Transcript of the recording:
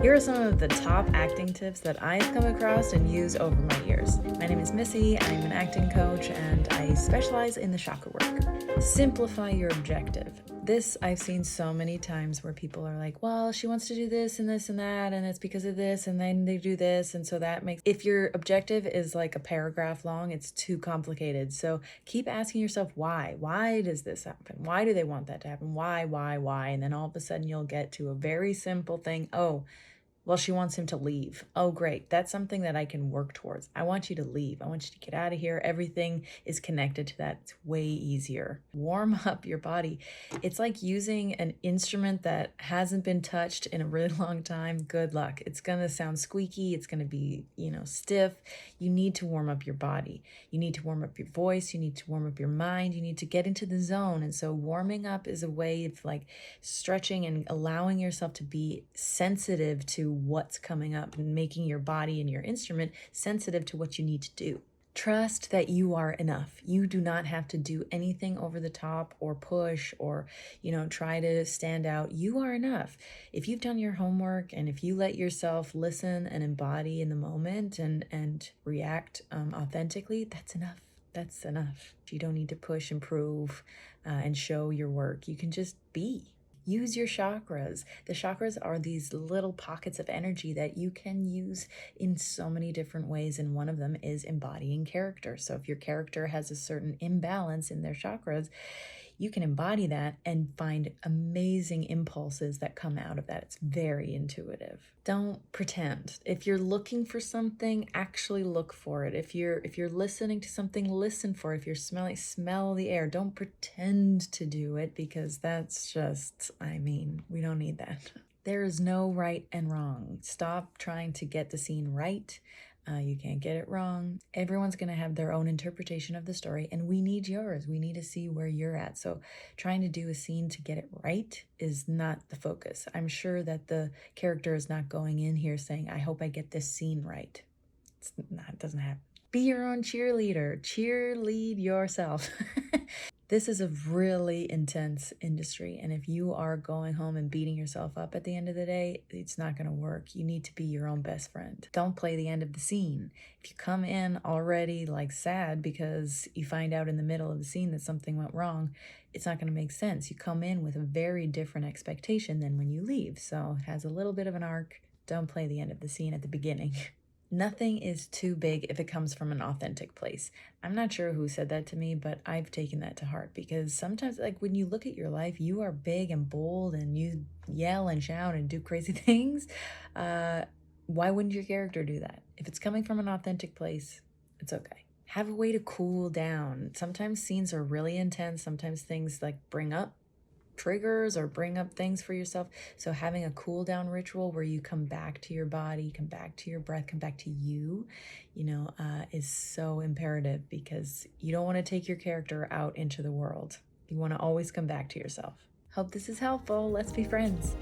Here are some of the top acting tips that I've come across and used over my years. My name is Missy, I'm an acting coach, and I specialize in the chakra work. Simplify your objective. This I've seen so many times where people are like, well, she wants to do this and this and that, and it's because of this, and then they do this, and so that makes... If your objective is like a paragraph long, it's too complicated. So keep asking yourself why. Why does this happen? Why do they want that to happen? Why? And then all of a sudden you'll get to a very simple thing. Oh, well, she wants him to leave. Oh, great. That's something that I can work towards. I want you to leave. I want you to get out of here. Everything is connected to that. It's way easier. Warm up your body. It's like using an instrument that hasn't been touched in a really long time. Good luck. It's going to sound squeaky. It's going to be, stiff. You need to warm up your body. You need to warm up your voice. You need to warm up your mind. You need to get into the zone. And so warming up is a way of like stretching and allowing yourself to be sensitive to what's coming up and making your body and your instrument sensitive to what you need to do. Trust that you are enough. You do not have to do anything over the top or push or, try to stand out. You are enough. If you've done your homework and if you let yourself listen and embody in the moment and react authentically, that's enough. That's enough. You don't need to push and prove and show your work. You can just be. Use your chakras. The chakras are these little pockets of energy that you can use in so many different ways, and one of them is embodying character. So if your character has a certain imbalance in their chakras, you can embody that and find amazing impulses that come out of that. It's very intuitive. Don't pretend. If you're looking for something, actually look for it. If you're listening to something, listen for it. If you're smelling, smell the air. Don't pretend to do it, because that's just, we don't need that. There is no right and wrong. Stop trying to get the scene right. You can't get it wrong. Everyone's going to have their own interpretation of the story, and we need yours. We need to see where you're at. So trying to do a scene to get it right is not the focus. I'm sure that the character is not going in here saying, I hope I get this scene right. It doesn't happen. Be your own cheerleader. Cheerlead yourself. This is a really intense industry, and if you are going home and beating yourself up at the end of the day, it's not going to work. You need to be your own best friend. Don't play the end of the scene. If you come in already like sad because you find out in the middle of the scene that something went wrong, it's not going to make sense. You come in with a very different expectation than when you leave, so it has a little bit of an arc. Don't play the end of the scene at the beginning. Nothing is too big if it comes from an authentic place. I'm not sure who said that to me, but I've taken that to heart, because sometimes, like, when you look at your life, you are big and bold and you yell and shout and do crazy things. Why wouldn't your character do that? If it's coming from an authentic place, it's okay. Have a way to cool down. Sometimes scenes are really intense. Sometimes things like bring up triggers or bring up things for yourself. So having a cool down ritual where you come back to your body, come back to your breath, come back to you, is so imperative, because you don't want to take your character out into the world. You want to always come back to yourself. Hope this is helpful. Let's be friends.